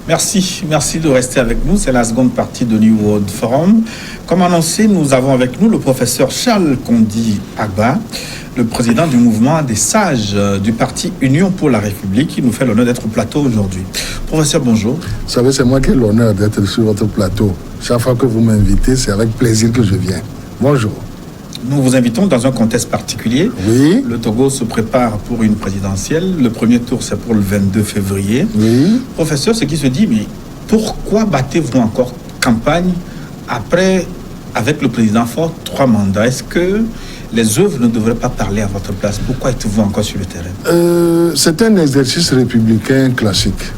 Merci de rester avec nous. C'est la seconde partie de New World Forum. Comme annoncé, nous avons avec nous le professeur Charles Kondi Agba, le président du mouvement des sages du parti Union pour la République, qui nous fait l'honneur d'être au plateau aujourd'hui. Professeur, bonjour. Vous savez, c'est moi qui ai l'honneur d'être sur votre plateau. Chaque fois que vous m'invitez, c'est avec plaisir que je viens. Bonjour. Nous vous invitons dans un contexte particulier. Oui. Le Togo se prépare pour une présidentielle. Le premier tour, c'est pour le 22 février. Oui. Professeur, ce qui se dit, mais pourquoi battez-vous encore campagne après, avec le président Faure, 3 mandats? Est-ce que les œuvres ne devraient pas parler à votre place? Pourquoi êtes-vous encore sur le terrain? C'est un exercice républicain classique.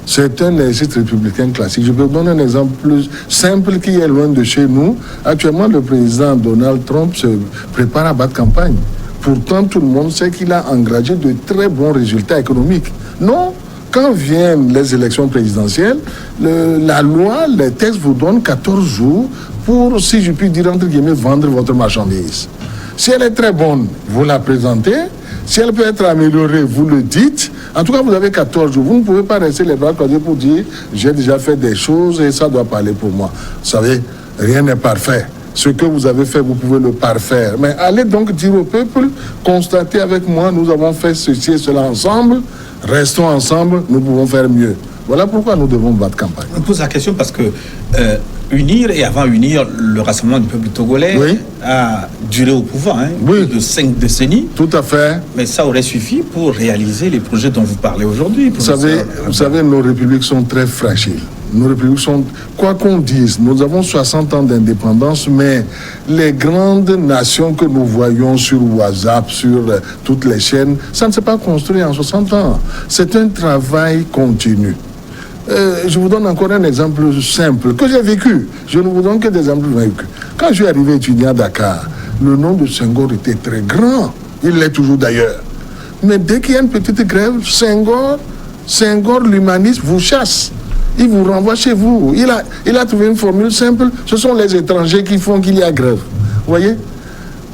C'est un exercice républicain classique. Je peux vous donner un exemple plus simple qui est loin de chez nous. Actuellement, le président Donald Trump se prépare à battre campagne. Pourtant, tout le monde sait qu'il a engagé de très bons résultats économiques. Non, quand viennent les élections présidentielles, la loi, les textes vous donnent 14 jours pour, si je puis dire, entre guillemets, vendre votre marchandise. Si elle est très bonne, vous la présentez. Si elle peut être améliorée, vous le dites. En tout cas, vous avez 14 jours. Vous ne pouvez pas rester les bras croisés pour dire « j'ai déjà fait des choses et ça doit parler pour moi ». Vous savez, rien n'est parfait. Ce que vous avez fait, vous pouvez le parfaire. Mais allez donc dire au peuple, constatez avec moi, nous avons fait ceci et cela ensemble, restons ensemble, nous pouvons faire mieux. Voilà pourquoi nous devons battre campagne. On pose la question parce que unir et avant unir le rassemblement du peuple togolais a duré au pouvoir, plus de 5 décennies. Tout à fait. Mais ça aurait suffi pour réaliser les projets dont vous parlez aujourd'hui. Vous savez, nos républiques sont très fragiles. Nos républiques sont, quoi qu'on dise, nous avons 60 ans d'indépendance, mais les grandes nations que nous voyons sur WhatsApp, sur toutes les chaînes, ça ne s'est pas construit en 60 ans. C'est un travail continu. Je vous donne encore un exemple simple que j'ai vécu. Je ne vous donne que des exemples vécus. Quand je suis arrivé étudiant à Dakar, le nom de Senghor était très grand. Il l'est toujours d'ailleurs. Mais dès qu'il y a une petite grève, Senghor, l'humaniste, vous chasse. Il vous renvoie chez vous. Il a trouvé une formule simple. Ce sont les étrangers qui font qu'il y a grève. Vous voyez?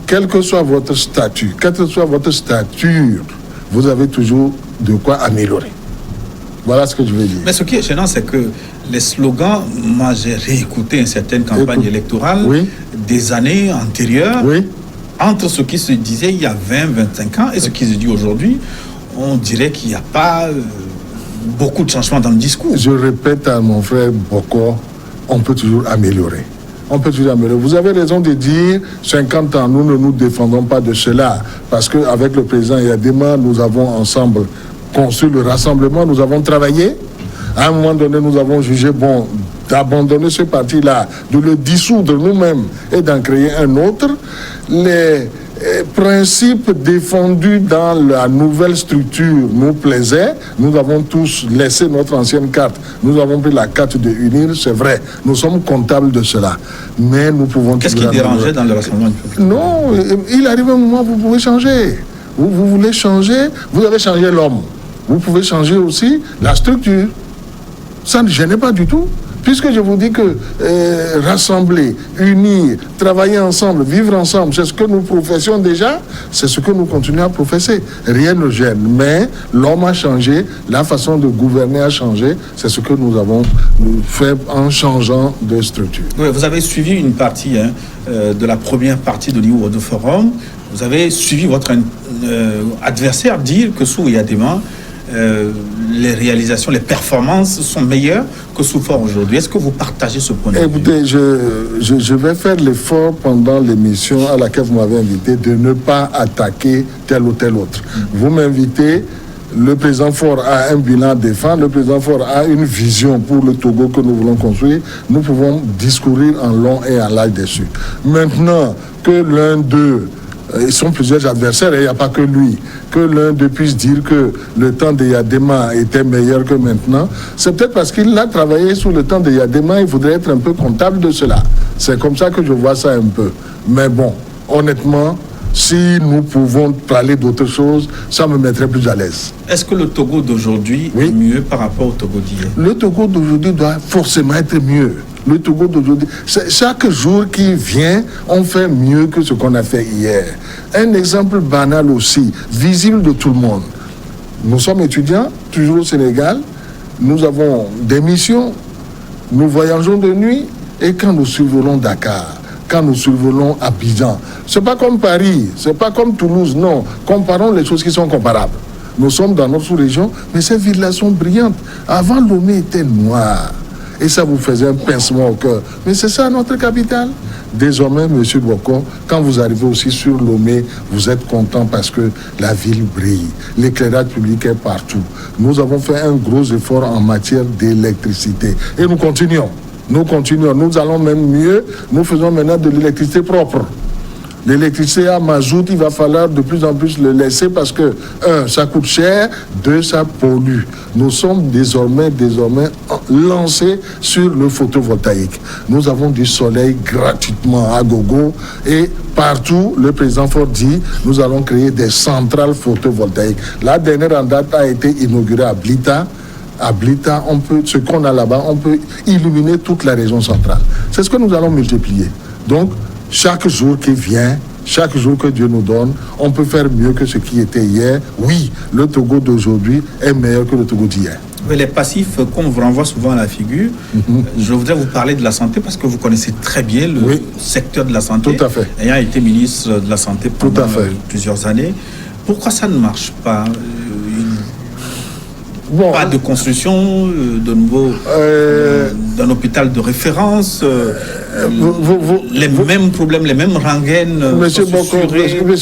Quel que soit votre statut, quelle que soit votre stature, vous avez toujours de quoi améliorer. Voilà ce que je veux dire. Mais ce qui est gênant, c'est que les slogans, moi j'ai réécouté une certaine campagne électorale des années antérieures, entre ce qui se disait il y a 20-25 ans et ce qui se dit aujourd'hui, on dirait qu'il n'y a pas beaucoup de changements dans le discours. Je répète à mon frère Boko, on peut toujours améliorer. On peut toujours améliorer. Vous avez raison de dire, 50 ans, nous ne nous défendons pas de cela, parce qu'avec le président Yadema, nous avons ensemble construit le rassemblement, nous avons travaillé. À un moment donné, nous avons jugé bon d'abandonner ce parti-là, de le dissoudre nous-mêmes et d'en créer un autre. Les principes défendus dans la nouvelle structure nous plaisaient. Nous avons tous laissé notre ancienne carte. Nous avons pris la carte de unir, c'est vrai. Nous sommes comptables de cela. Mais nous pouvons... Qu'est-ce qui dérangeait dans le rassemblement? Non, il arrive un moment où vous pouvez changer. Vous voulez changer, vous avez changé l'homme. Vous pouvez changer aussi la structure. Ça ne gêne pas du tout. Puisque je vous dis que rassembler, unir, travailler ensemble, vivre ensemble, c'est ce que nous professions déjà, c'est ce que nous continuons à professer. Rien ne gêne. Mais l'homme a changé, la façon de gouverner a changé, c'est ce que nous avons fait en changeant de structure. Oui, vous avez suivi une partie de la première partie de New World Forum. Vous avez suivi votre adversaire dire que sous Yadema, les réalisations, les performances sont meilleures que sous Faure aujourd'hui. Est-ce que vous partagez ce point de vue? Écoutez, je vais faire l'effort pendant l'émission à laquelle vous m'avez invité de ne pas attaquer tel ou tel autre. Vous m'invitez, le président Faure a un bilan à défendre, le président Faure a une vision pour le Togo que nous voulons construire. Nous pouvons discourir en long et en large dessus. Maintenant, que l'un d'eux, ils sont plusieurs adversaires et il n'y a pas que lui, que l'un d'eux puisse dire que le temps de Yadema était meilleur que maintenant, c'est peut-être parce qu'il a travaillé sous le temps de Yadema, il faudrait être un peu comptable de cela. C'est comme ça que je vois ça un peu. Mais bon, honnêtement, si nous pouvons parler d'autre chose, ça me mettrait plus à l'aise. Est-ce que le Togo d'aujourd'hui est mieux par rapport au Togo d'hier? Le Togo d'aujourd'hui doit forcément être mieux. Le Togo d'aujourd'hui, chaque jour qui vient, on fait mieux que ce qu'on a fait hier. Un exemple banal aussi, visible de tout le monde. Nous sommes étudiants, toujours au Sénégal. nous avons des missions, nous voyageons de nuit, et quand nous survolons Dakar, quand nous survolons Abidjan, c'est pas comme Paris, c'est pas comme Toulouse, non. Comparons les choses qui sont comparables. Nous sommes dans notre sous-région, mais ces villes-là sont brillantes. Avant, Lomé était noir. Et ça vous faisait un pincement au cœur. Mais c'est ça notre capitale. Désormais, M. Bokor, quand vous arrivez aussi sur Lomé, vous êtes content parce que la ville brille. L'éclairage public est partout. Nous avons fait un gros effort en matière d'électricité. Et nous continuons. Nous continuons. Nous allons même mieux. Nous faisons maintenant de l'électricité propre. L'électricité à mazout, il va falloir de plus en plus le laisser parce que, 1, ça coûte cher, 2, ça pollue. Nous sommes désormais lancés sur le photovoltaïque. Nous avons du soleil gratuitement à gogo et partout, le président Faure dit, nous allons créer des centrales photovoltaïques. La dernière en date a été inaugurée à Blita. À Blita, ce qu'on a là-bas, on peut illuminer toute la région centrale. C'est ce que nous allons multiplier. Donc, chaque jour qui vient, chaque jour que Dieu nous donne, on peut faire mieux que ce qui était hier. Oui, le Togo d'aujourd'hui est meilleur que le Togo d'hier. Mais les passifs, qu'on vous renvoie souvent à la figure, je voudrais vous parler de la santé parce que vous connaissez très bien le secteur de la santé. Tout à fait. Ayant été ministre de la Santé pendant plusieurs années. Pourquoi ça ne marche pas? Pas de construction de nouveau d'un hôpital de référence, les mêmes problèmes, les mêmes rengaines. Monsieur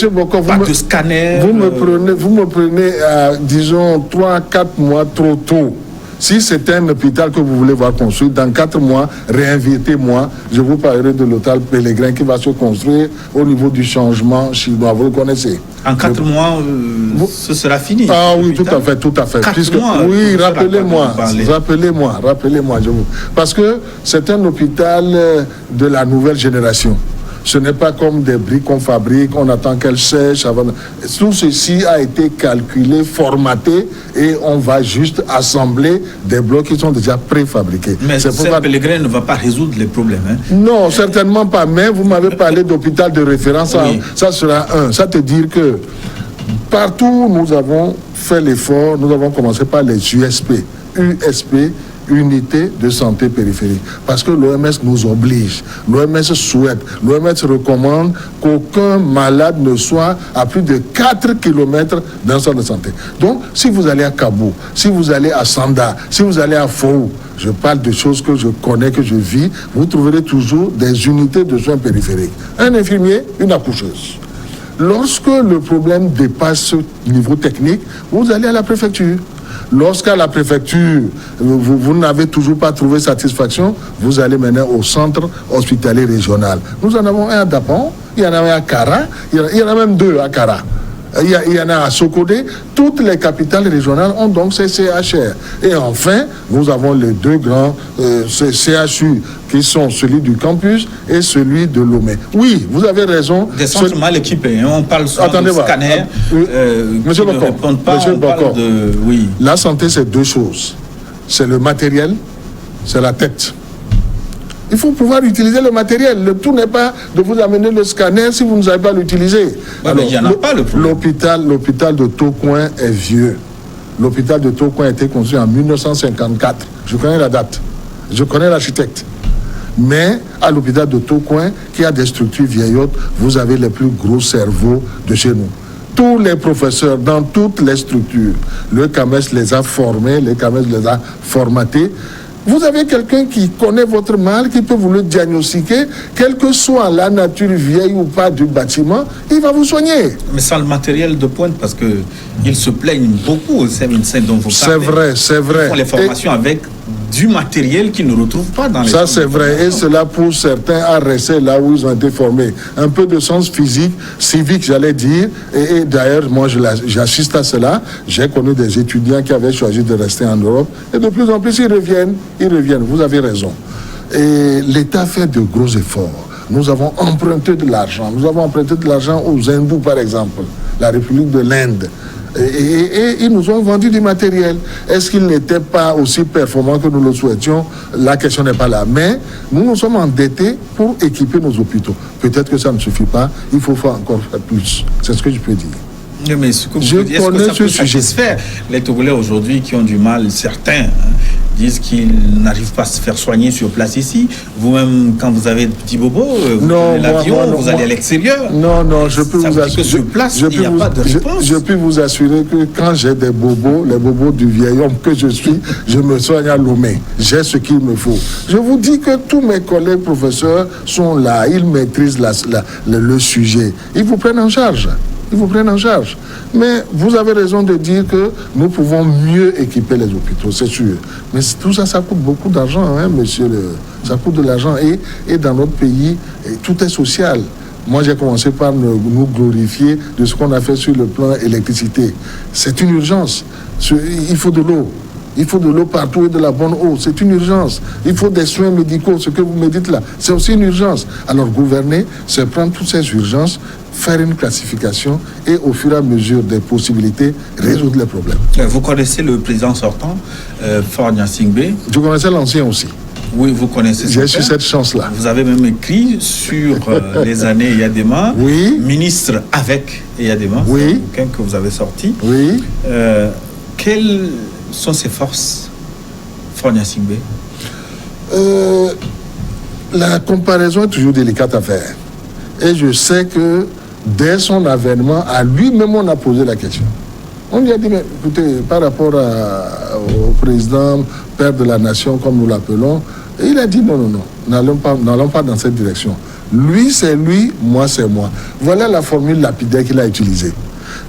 Bokor, pas de scanner. Vous me prenez disons 3-4 mois trop tôt. Si c'est un hôpital que vous voulez voir construit, dans 4 mois, réinvitez-moi. Je vous parlerai de l'hôpital Pellegrin qui va se construire au niveau du changement chinois. Vous le connaissez. En 4 mois, ce sera fini. Ah oui, tout à fait, tout à fait. Oui, rappelez-moi. Parce que c'est un hôpital de la nouvelle génération. Ce n'est pas comme des briques qu'on fabrique, on attend qu'elles sèchent avant. Tout ceci a été calculé, formaté, et on va juste assembler des blocs qui sont déjà préfabriqués. Mais ce Pellegrin ne va pas résoudre les problèmes. Hein? Non, certainement pas. Mais vous m'avez parlé d'hôpital de référence. Oui. Ça sera un. Ça te dire que partout où nous avons fait l'effort, nous avons commencé par les USP. Unité de santé périphérique. Parce que l'OMS nous oblige, l'OMS souhaite, l'OMS recommande qu'aucun malade ne soit à plus de 4 km d'un centre de santé. Donc, si vous allez à Kabou, si vous allez à Sanda, si vous allez à Fou, je parle de choses que je connais, que je vis, vous trouverez toujours des unités de soins périphériques. Un infirmier, une accoucheuse. Lorsque le problème dépasse ce niveau technique, vous allez à la préfecture. Lorsqu'à la préfecture, vous n'avez toujours pas trouvé satisfaction, vous allez maintenant au centre hospitalier régional. Nous en avons un à Dapon, il y en a un à Kara, il y en a même 2 à Kara. Il y en a à Sokodé. Toutes les capitales régionales ont donc ces CHR. Et enfin, nous avons les 2 grands CHU qui sont celui du campus et celui de Lomé. Oui, vous avez raison. Des centres mal équipés. On parle souvent de scanners. Monsieur Bokor, oui. La santé, c'est 2 choses. C'est le matériel, c'est la tête. Il faut pouvoir utiliser le matériel. Le tout n'est pas de vous amener le scanner si vous ne savez pas l'utiliser. Alors, il n'y en a pas le problème. L'hôpital de Tocoin est vieux. L'hôpital de Tocoin a été construit en 1954. Je connais la date. Je connais l'architecte. Mais à l'hôpital de Tocoin, qui a des structures vieillottes, vous avez les plus gros cerveaux de chez nous. Tous les professeurs dans toutes les structures, le CAMES les a formés, le CAMES les a formatés. Vous avez quelqu'un qui connaît votre mal, qui peut vous le diagnostiquer, quelle que soit la nature vieille ou pas du bâtiment, il va vous soigner. Mais sans le matériel de pointe, parce qu'ils se plaignent beaucoup, ces médecins dont vous parlez. C'est vrai. Ils font les formations avec du matériel qu'ils ne retrouvent pas dans les... Ça, c'est vrai. Et cela pousse certains à rester là où ils ont été formés. Un peu de sens physique, civique, j'allais dire. Et d'ailleurs, moi, j'assiste à cela. J'ai connu des étudiants qui avaient choisi de rester en Europe. Et de plus en plus, ils reviennent. Vous avez raison. Et l'État fait de gros efforts. Nous avons emprunté de l'argent. Nous avons emprunté de l'argent aux hindous, par exemple, la République de l'Inde. Et ils nous ont vendu du matériel. Est-ce qu'ils n'étaient pas aussi performants que nous le souhaitions? La question n'est pas là. Mais nous nous sommes endettés pour équiper nos hôpitaux. Peut-être que ça ne suffit pas. Il faut faire encore plus. C'est ce que je peux dire. Mais ce que vous dites, est-ce que ça peut satisfaire les Togolais aujourd'hui qui ont du mal, certains, disent qu'ils n'arrivent pas à se faire soigner sur place ici. Vous-même, quand vous avez petit bobo, vous prenez l'avion, vous allez à l'extérieur. Non, je peux vous assurer. Sur place, il n'y a pas de réponse. Je peux vous assurer que quand j'ai des bobos, les bobos du vieil homme que je suis, je me soigne à Lomé. J'ai ce qu'il me faut. Je vous dis que tous mes collègues professeurs sont là. Ils maîtrisent le sujet. Ils vous prennent en charge. Mais vous avez raison de dire que nous pouvons mieux équiper les hôpitaux, c'est sûr. Mais tout ça, ça coûte beaucoup d'argent, hein, monsieur. Ça coûte de l'argent. Et dans notre pays, tout est social. Moi, j'ai commencé par nous glorifier de ce qu'on a fait sur le plan électricité. C'est une urgence. Il faut de l'eau. Il faut de l'eau partout et de la bonne eau. C'est une urgence. Il faut des soins médicaux. Ce que vous me dites là, c'est aussi une urgence. Alors, gouverner, c'est prendre toutes ces urgences, faire une classification et au fur et à mesure des possibilités, résoudre les problèmes. Vous connaissez le président sortant, Faure Gnassingbé? Je connaissais l'ancien aussi. Oui, vous connaissez. J'ai eu cette chance-là. Vous avez même écrit sur les années Eyadema, oui. Ministre avec Eyadema, oui. C'est un bouquin que vous avez sorti. Oui. Quelles sont ses forces, Faure Gnassingbé? La comparaison est toujours délicate à faire. Et je sais que dès son avènement, à lui-même, on a posé la question. On lui a dit, mais écoutez, par rapport au président, père de la nation, comme nous l'appelons, il a dit non, n'allons pas dans cette direction. Lui, c'est lui, moi, c'est moi. Voilà la formule lapidaire qu'il a utilisée.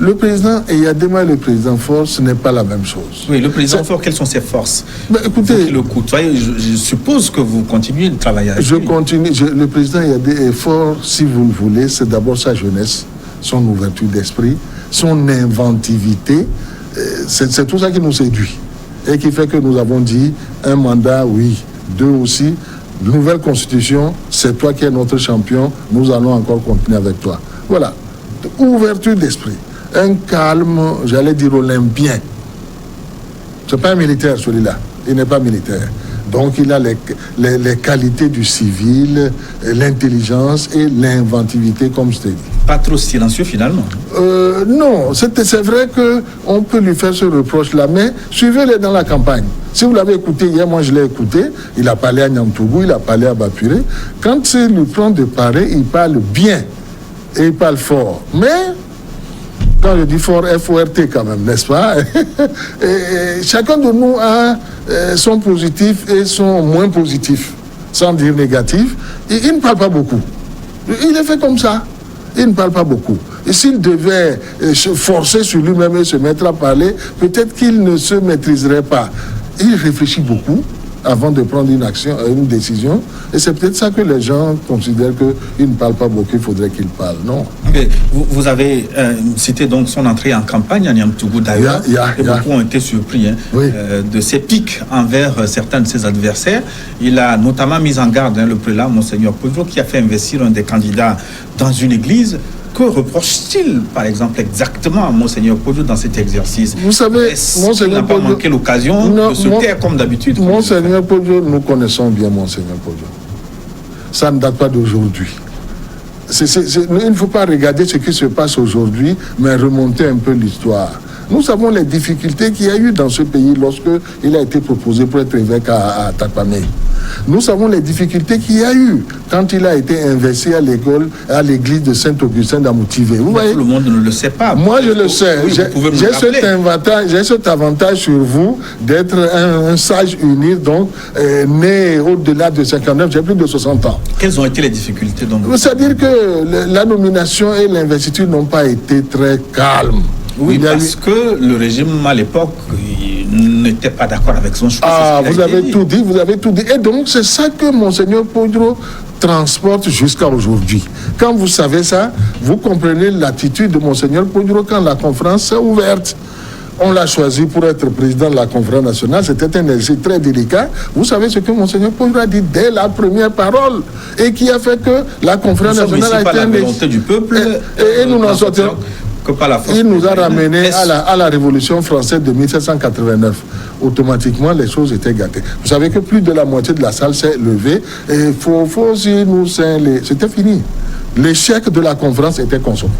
Le président Eyadema et le président Faure, ce n'est pas la même chose. Oui, le président Faure, quelles sont ses forces? Écoutez, je suppose que vous continuez de travailler avec lui. Je continue. Le président Eyadema est fort, si vous le voulez, c'est d'abord sa jeunesse, son ouverture d'esprit, son inventivité. C'est tout ça qui nous séduit. Et qui fait que nous avons dit, un mandat, oui, 2 aussi. Nouvelle constitution, c'est toi qui es notre champion, nous allons encore continuer avec toi. Voilà. Ouverture d'esprit. Un calme, j'allais dire olympien. C'est pas un militaire celui-là. Il n'est pas militaire. Donc il a les qualités du civil, l'intelligence et l'inventivité, comme je t'ai dit. Pas trop silencieux finalement. Non, c'est vrai qu'on peut lui faire ce reproche-là, mais suivez-le dans la campagne. Si vous l'avez écouté hier, moi je l'ai écouté, il a parlé à Niamtougou, il a parlé à Bapuré. Quand il lui prend de parler, il parle bien et il parle fort. Mais quand je dis fort, F-O-R-T quand même, n'est-ce pas? et chacun de nous a son positif et son moins positif, sans dire négatif. Et il ne parle pas beaucoup. Il est fait comme ça. Il ne parle pas beaucoup. Et s'il devait se forcer sur lui-même et se mettre à parler, peut-être qu'il ne se maîtriserait pas. Il réfléchit beaucoup avant de prendre une décision. Et c'est peut-être ça que les gens considèrent qu'il ne parle pas beaucoup, il faudrait qu'il parle. Non. Okay. Vous avez cité donc son entrée en campagne à Niamtougou d'ailleurs. Et beaucoup ont été surpris de ses piques envers certains de ses adversaires. Il a notamment mis en garde le prélat, Monseigneur Podjo, qui a fait investir un des candidats dans une église. Que reproche-t-il, par exemple, exactement à Monseigneur Podjo dans cet exercice? Vous savez, Monseigneur Podjo n'a pas manqué l'occasion de se taire comme d'habitude. Monseigneur Podjo, nous connaissons bien Monseigneur Podjo. Ça ne date pas d'aujourd'hui. Il ne faut pas regarder ce qui se passe aujourd'hui, mais remonter un peu l'histoire. Nous savons les difficultés qu'il y a eu dans ce pays lorsque il a été proposé pour être évêque à Takpamé. Nous savons les difficultés qu'il y a eu quand il a été investi à l'église de Saint-Augustin d'Amoutivé. Vous voyez, tout le monde ne le sait pas. Moi, je le sais. Oui, j'ai cet avantage sur vous d'être un sage uni, donc né au-delà de 59, j'ai plus de 60 ans. Quelles ont été les difficultés donc? C'est-à-dire que la nomination et l'investiture n'ont pas été très calmes. Oui, parce que le régime, à l'époque, n'était pas d'accord avec son choix. Ah, vous avez tout dit. Et donc, c'est ça que Monseigneur Podjo transporte jusqu'à aujourd'hui. Quand vous savez ça, vous comprenez l'attitude de Monseigneur Podjo quand la conférence s'est ouverte. On l'a choisi pour être président de la conférence nationale. C'était un exercice très délicat. Vous savez ce que Monseigneur Podjo a dit dès la première parole et qui a fait que la conférence nationale a été la volonté du peuple. Et nous n'en sortirons. Il nous a ramenés à la Révolution française de 1789. Automatiquement, les choses étaient gâtées. Vous savez que plus de la moitié de la salle s'est levée et c'était fini. L'échec de la conférence était consommé.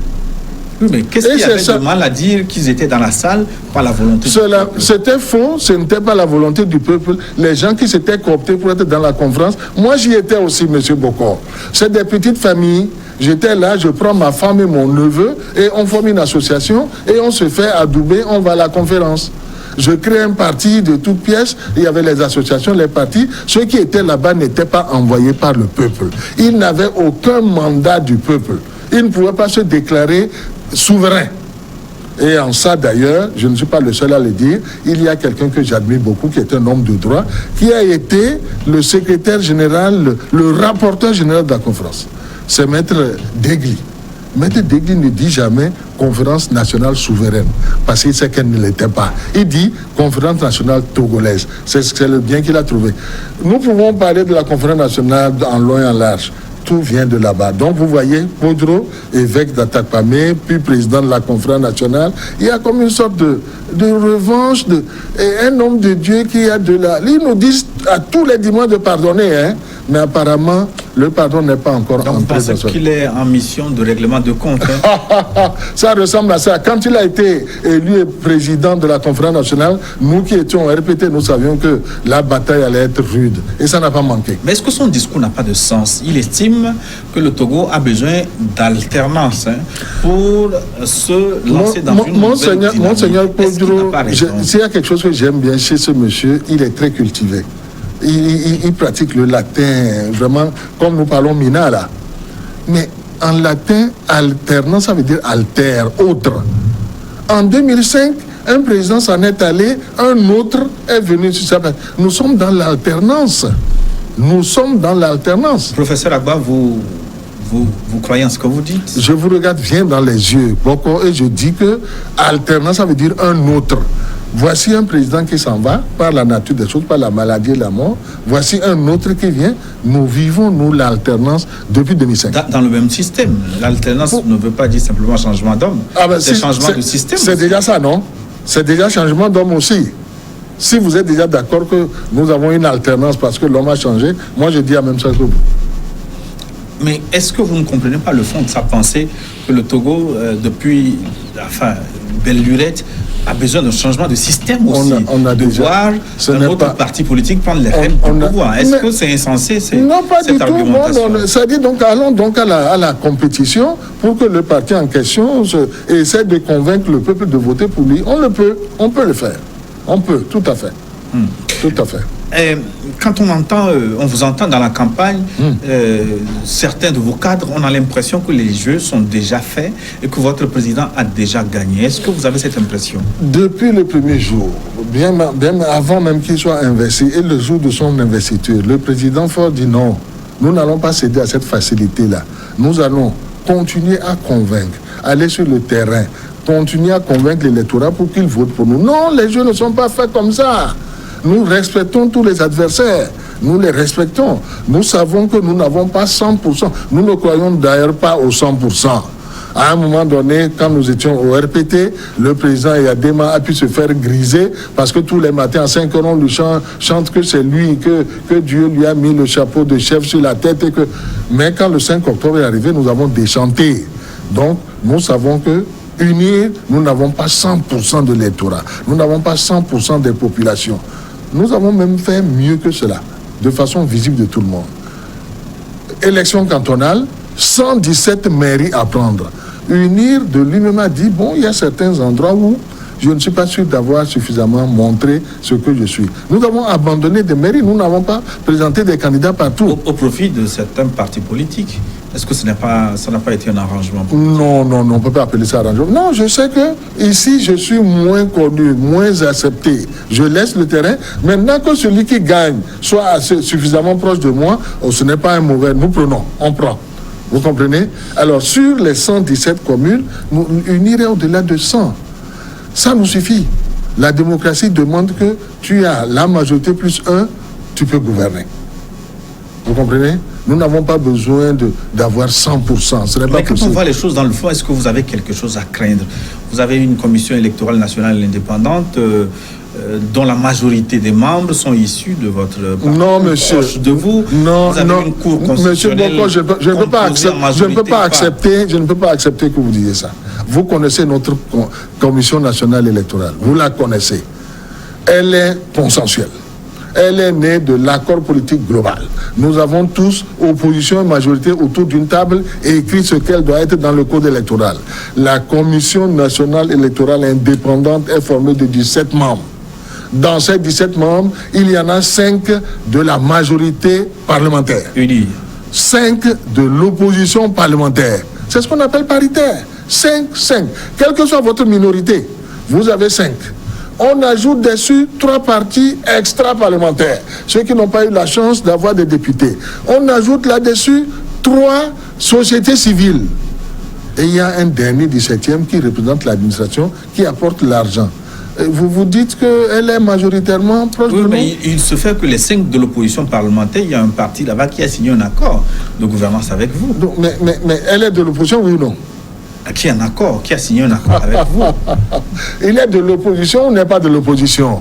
Oui, mais qu'est-ce qu'il y avait de mal à dire qu'ils étaient dans la salle par la volonté du peuple? C'était faux, ce n'était pas la volonté du peuple. Les gens qui s'étaient cooptés pour être dans la conférence, moi j'y étais aussi, M. Bokor. C'est des petites familles. J'étais là, je prends ma femme et mon neveu et on forme une association et on se fait adouber, on va à la conférence. Je crée un parti de toutes pièces, il y avait les associations, les partis. Ceux qui étaient là-bas n'étaient pas envoyés par le peuple. Ils n'avaient aucun mandat du peuple. Ils ne pouvaient pas se déclarer souverains. Et en ça d'ailleurs, je ne suis pas le seul à le dire, il y a quelqu'un que j'admire beaucoup, qui est un homme de droit, qui a été le secrétaire général, le rapporteur général de la conférence. C'est Maître Degli. Maître Degli ne dit jamais conférence nationale souveraine, parce qu'il sait qu'elle ne l'était pas. Il dit conférence nationale togolaise. C'est le bien qu'il a trouvé. Nous pouvons parler de la conférence nationale en long et en large. Tout vient de là-bas. Donc vous voyez, Podro, évêque d'Atakpamé, puis président de la conférence nationale, il y a comme une sorte de revanche, et un homme de Dieu qui a de la... Ils nous disent à tous les dimanches de pardonner, hein, mais apparemment, le pardon n'est pas encore entré. Donc vous pensez qu'il est en mission de règlement de compte, hein? Ça ressemble à ça. Quand il a été élu président de la conférence nationale, nous qui étions au RPT, nous savions que la bataille allait être rude. Et ça n'a pas manqué. Mais est-ce que son discours n'a pas de sens? Il estime que le Togo a besoin d'alternance, hein, pour se lancer dans une nouvelle dynamique. Monseigneur Podro, s'il y a quelque chose que j'aime bien chez ce monsieur, il est très cultivé. Il pratique le latin, vraiment, comme nous parlons Mina là. Mais en latin, alternance, ça veut dire alter, autre. En 2005, un président s'en est allé, un autre est venu sur sa place. Nous sommes dans l'alternance. Nous sommes dans l'alternance. Professeur Agba, vous croyez en ce que vous dites? Je vous regarde bien dans les yeux, Boko, et je dis que alternance, ça veut dire un autre. Voici un président qui s'en va par la nature des choses, par la maladie et la mort. Voici un autre qui vient. Nous vivons, nous, l'alternance depuis 2005. Dans le même système. L'alternance ne veut pas dire simplement changement d'homme. C'est changement de système. C'est déjà ça, non? C'est déjà changement d'homme aussi. Si vous êtes déjà d'accord que nous avons une alternance parce que l'homme a changé, moi je dis la même chose que vous. Mais est-ce que vous ne comprenez pas le fond de sa pensée que le Togo, depuis belle lurette, a besoin d'un changement de système aussi, on a de déjà, voir un autre parti politique prendre les rênes du pouvoir. Est-ce que c'est insensé non, pas cette du argumentation? Tout. Ça dit donc allons donc à la compétition pour que le parti en question essaie de convaincre le peuple de voter pour lui. On peut le faire. On peut, tout à fait. Tout à fait. Quand on vous entend dans la campagne, certains de vos cadres, on a l'impression que les jeux sont déjà faits et que votre président a déjà gagné. Est-ce que vous avez cette impression? Depuis le premier jour, bien avant même qu'il soit investi, et le jour de son investiture, le président Faure dit non, nous n'allons pas céder à cette facilité-là. Nous allons continuer à convaincre, aller sur le terrain, continuer à convaincre l'électorat pour qu'il vote pour nous. Non, les jeux ne sont pas faits comme ça. Nous respectons tous les adversaires. Nous les respectons. Nous savons que nous n'avons pas 100%. Nous ne croyons d'ailleurs pas au 100%. À un moment donné, quand nous étions au RPT, le président Yadema a pu se faire griser parce que tous les matins à 5 heures, on lui chante que c'est lui, que Dieu lui a mis le chapeau de chef sur la tête. Mais quand le 5 octobre est arrivé, nous avons déchanté. Donc, nous savons que unir, nous n'avons pas 100% de l'électorat. Nous n'avons pas 100% des populations. Nous avons même fait mieux que cela, de façon visible de tout le monde. Élection cantonale, 117 mairies à prendre. Unir, de lui-même a dit, bon, il y a certains endroits où je ne suis pas sûr d'avoir suffisamment montré ce que je suis. Nous avons abandonné des mairies, nous n'avons pas présenté des candidats partout. Au profit de certains partis politiques. Est-ce que ça n'a pas été un arrangement politique? Non, on ne peut pas appeler ça arrangement. Non, je sais que ici, je suis moins connu, moins accepté. Je laisse le terrain. Maintenant que celui qui gagne soit suffisamment proche de moi, ce n'est pas un mauvais. Nous prenons, on prend. Vous comprenez? Alors, sur les 117 communes, nous unirons au-delà de 100. Ça nous suffit. La démocratie demande que tu as la majorité plus 1, tu peux gouverner. Vous comprenez? Nous n'avons pas besoin d'avoir 100%. Ce n'est pas Mais quand possible. on voit les choses dans le fond, est-ce que vous avez quelque chose à craindre? Vous avez une commission électorale nationale indépendante. dont la majorité des membres sont issus de votre parti, non, monsieur, proche de vous. Non, vous avez non, une cour constitutionnelle. Monsieur Boko, je ne peux pas accepter que vous disiez ça. Vous connaissez notre commission nationale électorale. Vous la connaissez. Elle est consensuelle. Elle est née de l'accord politique global. Nous avons tous, opposition et majorité, autour d'une table et écrit ce qu'elle doit être dans le code électoral. La commission nationale électorale indépendante est formée de 17 membres. Dans ces 17 membres, il y en a 5 de la majorité parlementaire. 5 de l'opposition parlementaire. C'est ce qu'on appelle paritaire. 5. Quelle que soit votre minorité, vous avez 5. On ajoute dessus 3 partis extra-parlementaires, ceux qui n'ont pas eu la chance d'avoir des députés. On ajoute là-dessus 3 sociétés civiles. Et il y a un dernier 17e qui représente l'administration, qui apporte l'argent. Vous vous dites qu'elle est majoritairement proche de nous? Mais il se fait que les 5 de l'opposition parlementaire, il y a un parti là-bas qui a signé un accord de gouvernance avec vous. Donc, mais elle est de l'opposition, oui ou non? Qui a un accord, qui a signé un accord avec vous. Il est de l'opposition ou n'est pas de l'opposition?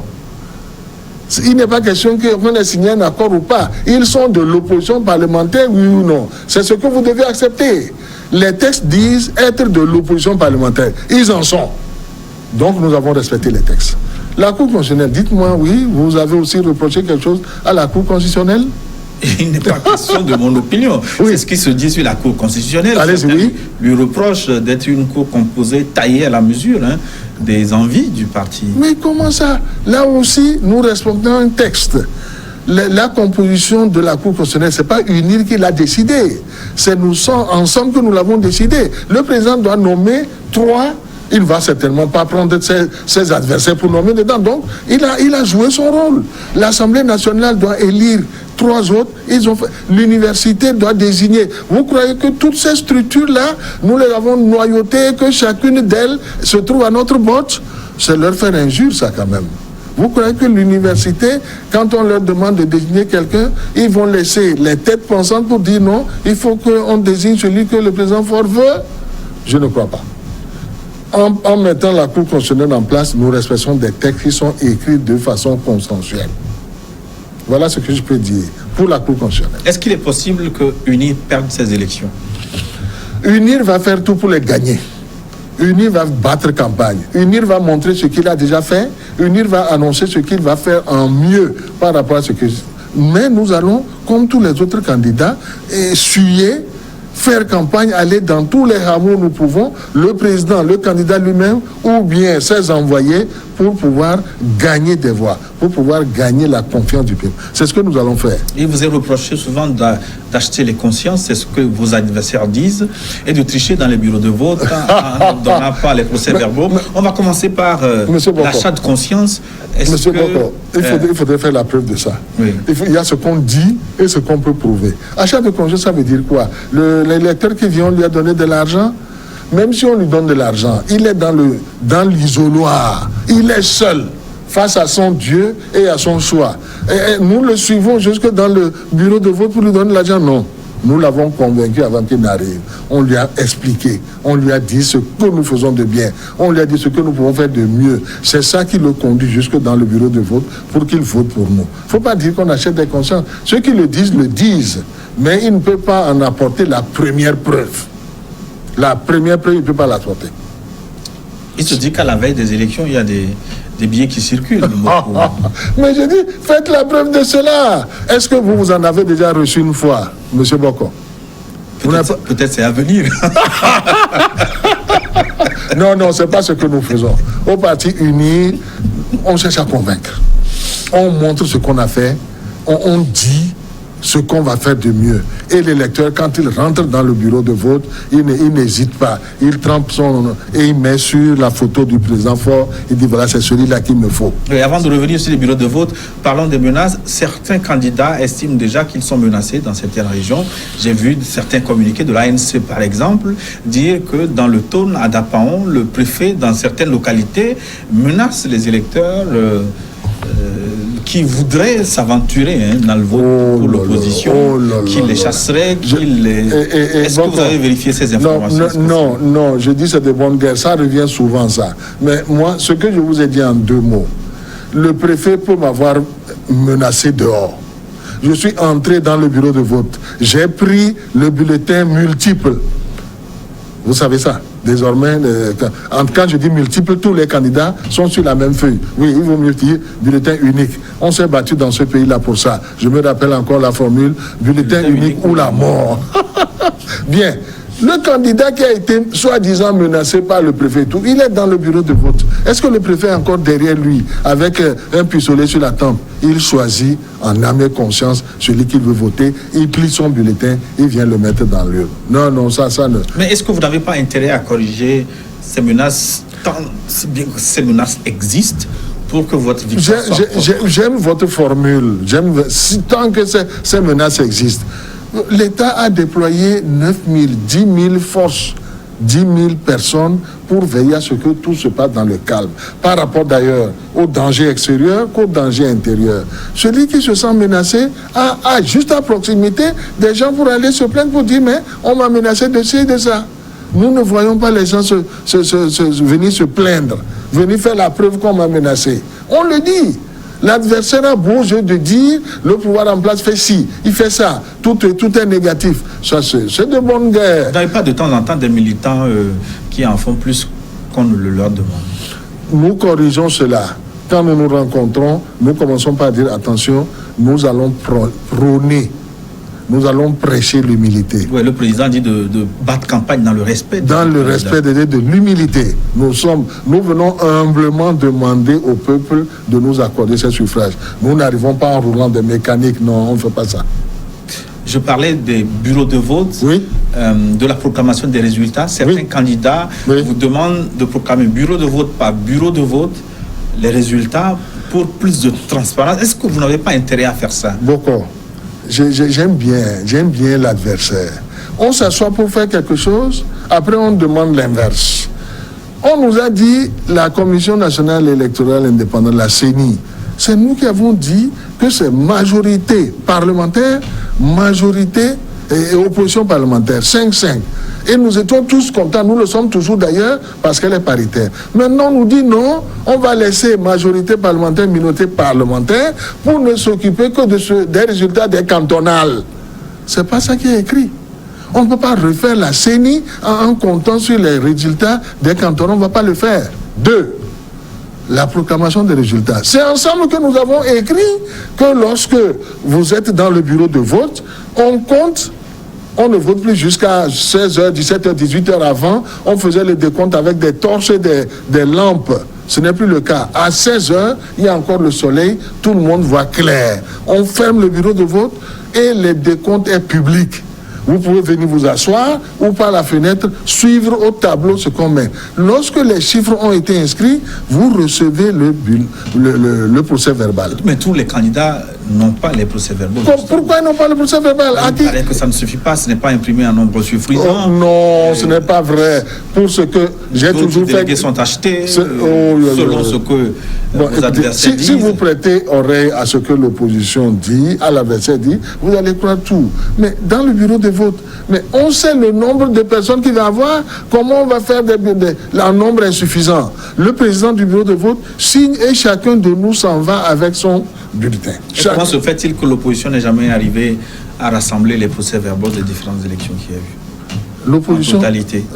Il n'est pas question qu'on ait signé un accord ou pas. Ils sont de l'opposition parlementaire, oui ou non? C'est ce que vous devez accepter. Les textes disent être de l'opposition parlementaire. Ils en sont. Donc nous avons respecté les textes. La Cour constitutionnelle, dites-moi, oui, vous avez aussi reproché quelque chose à la Cour constitutionnelle? Il n'est pas question de mon opinion. Oui. C'est ce qui se dit sur la Cour constitutionnelle. Allez-y, lui reproche d'être une cour composée, taillée à la mesure des envies du parti. Mais comment ça? Là aussi, nous respectons un texte. La composition de la Cour constitutionnelle, ce n'est pas UNIR qui l'a décidé. C'est nous ensemble que nous l'avons décidé. Le président doit nommer 3. Il ne va certainement pas prendre ses adversaires pour nommer dedans. Donc, il a joué son rôle. L'Assemblée nationale doit élire 3 autres. L'université doit désigner. Vous croyez que toutes ces structures-là, nous les avons noyautées, que chacune d'elles se trouve à notre botte? C'est leur faire injure, ça, quand même. Vous croyez que l'université, quand on leur demande de désigner quelqu'un, ils vont laisser les têtes pensantes pour dire non, il faut qu'on désigne celui que le président Faure veut? Je ne crois pas. En mettant la Cour constitutionnelle en place, nous respectons des textes qui sont écrits de façon consensuelle. Voilà ce que je peux dire pour la Cour constitutionnelle. Est-ce qu'il est possible que UNIR perde ces élections? UNIR va faire tout pour les gagner. UNIR va battre campagne. UNIR va montrer ce qu'il a déjà fait. UNIR va annoncer ce qu'il va faire en mieux par rapport à ce que... Mais nous allons, comme tous les autres candidats, essuyer, faire campagne, aller dans tous les hameaux où nous pouvons, le président, le candidat lui-même, ou bien ses envoyés, pour pouvoir gagner des voix, pour pouvoir gagner la confiance du peuple. C'est ce que nous allons faire. Il vous est reproché souvent d'acheter les consciences, c'est ce que vos adversaires disent, et de tricher dans les bureaux de vote en ne donnant pas les procès-verbaux. On va commencer par l'achat de conscience. Monsieur Boko, il faudrait faire la preuve de ça. Oui. Il y a ce qu'on dit et ce qu'on peut prouver. Achat de conscience, ça veut dire quoi? L'électeur qui vient, on lui a donné de l'argent. Même si on lui donne de l'argent, il est dans l'isoloir. Il est seul face à son Dieu et à son choix. Et nous le suivons jusque dans le bureau de vote pour lui donner l'argent. Non. Nous l'avons convaincu avant qu'il n'arrive. On lui a expliqué. On lui a dit ce que nous faisons de bien. On lui a dit ce que nous pouvons faire de mieux. C'est ça qui le conduit jusque dans le bureau de vote pour qu'il vote pour nous. Il ne faut pas dire qu'on achète des consciences. Ceux qui le disent. Mais ils ne peuvent pas en apporter la première preuve. La première preuve, il ne peut pas l'apporter. Il se dit qu'à la veille des élections, il y a des billets qui circulent. Mais je dis, faites la preuve de cela. Est-ce que vous en avez déjà reçu une fois, M. Boko? Peut-être c'est à venir. Non, ce n'est pas ce que nous faisons. Au Parti uni, on cherche à convaincre. On montre ce qu'on a fait. On dit ce qu'on va faire de mieux. Et l'électeur, quand il rentre dans le bureau de vote, il n'hésite pas. Il trempe et il met sur la photo du président Faure. Il dit voilà, c'est celui-là qu'il me faut. Et avant de revenir sur les bureaux de vote, parlons des menaces. Certains candidats estiment déjà qu'ils sont menacés dans certaines régions. J'ai vu certains communiqués de l'ANC, par exemple, dire que dans le Tone, à Dapaon, le préfet, dans certaines localités, menace les électeurs qui voudraient s'aventurer dans le vote pour l'opposition, qui les chasserait, Est-ce que vous avez vérifié ces informations? Non, je dis c'est de bonne guerre. Ça revient souvent, ça. Mais moi, ce que je vous ai dit en 2 mots, le préfet peut m'avoir menacé dehors. Je suis entré dans le bureau de vote. J'ai pris le bulletin multiple. Vous savez ça. Désormais, quand je dis multiple, tous les candidats sont sur la même feuille. Oui, il vaut mieux dire bulletin unique. On s'est battu dans ce pays-là pour ça. Je me rappelle encore la formule bulletin unique ou la mort. Bien. Le candidat qui a été soi-disant menacé par le préfet, il est dans le bureau de vote. Est-ce que le préfet est encore derrière lui avec un pistolet sur la tempe? Il choisit en âme et conscience celui qu'il veut voter, il plie son bulletin, il vient le mettre dans l'urne. Non, ça ne... Mais est-ce que vous n'avez pas intérêt à corriger ces menaces, tant bien que ces menaces existent, pour que votre victoire soit... J'aime votre formule. Tant que ces menaces existent. L'État a déployé 9 000, 10 000 forces, 10 000 personnes pour veiller à ce que tout se passe dans le calme. Par rapport d'ailleurs au danger extérieur qu'au danger intérieur. Celui qui se sent menacé a juste à proximité des gens pour aller se plaindre, pour dire mais on m'a menacé de ci et de ça. Nous ne voyons pas les gens venir se plaindre, venir faire la preuve qu'on m'a menacé. On le dit. L'adversaire a beau jeu de dire le pouvoir en place fait ci, il fait ça, tout est négatif. Ça, c'est de bonne guerre. Vous n'avez pas de temps en temps des militants qui en font plus qu'on ne le leur demande? Nous corrigeons cela. Quand nous nous rencontrons, nous commençons par dire attention, nous allons prôner. Nous allons prêcher l'humilité. Oui, le président dit de battre campagne dans le respect. Dans le respect de l'humilité. Nous venons humblement demander au peuple de nous accorder ces suffrages. Nous n'arrivons pas en roulant des mécaniques, non, on ne fait pas ça. Je parlais des bureaux de vote, oui. De la proclamation des résultats. Certains candidats vous demandent de proclamer bureau de vote par bureau de vote les résultats pour plus de transparence. Est-ce que vous n'avez pas intérêt à faire ça? Beaucoup. J'aime bien l'adversaire. On s'assoit pour faire quelque chose, après on demande l'inverse. On nous a dit, la Commission nationale électorale indépendante, la CENI, c'est nous qui avons dit que c'est majorité parlementaire, majorité et opposition parlementaire, 5-5. Et nous étions tous contents, nous le sommes toujours d'ailleurs, parce qu'elle est paritaire. Maintenant, on nous dit non, on va laisser majorité parlementaire, minorité parlementaire, pour ne s'occuper que des résultats des cantonales. C'est pas ça qui est écrit. On ne peut pas refaire la CENI en comptant sur les résultats des cantons, on ne va pas le faire. 2. La proclamation des résultats. C'est ensemble que nous avons écrit que lorsque vous êtes dans le bureau de vote, on compte. On ne vote plus jusqu'à 16h, 17h, 18h avant. On faisait le décompte avec des torches et des lampes. Ce n'est plus le cas. À 16h, il y a encore le soleil. Tout le monde voit clair. On ferme le bureau de vote et le décompte est public. Vous pouvez venir vous asseoir ou par la fenêtre suivre au tableau ce qu'on met. Lorsque les chiffres ont été inscrits, vous recevez le procès verbal. Mais tous les candidats n'ont pas les procès verbaux. Pourquoi ils n'ont pas le procès verbal? Il paraît que ça ne suffit pas, ce n'est pas imprimé en nombre suffisant. Oh, non, ce n'est pas vrai. Pour ce que j'ai toujours fait... Les délégués sont achetés selon ce que vos adversaires disent. Si vous prêtez oreille à ce que l'opposition dit, à l'adversaire dit, vous allez croire tout. Mais dans le bureau de vote, mais on sait le nombre de personnes qu'il va avoir, comment on va faire un nombre insuffisant. Le président du bureau de vote signe et chacun de nous s'en va avec son bulletin. Comment se fait-il que l'opposition n'est jamais arrivée à rassembler les procès-verbaux des différentes élections qu'il y a eu?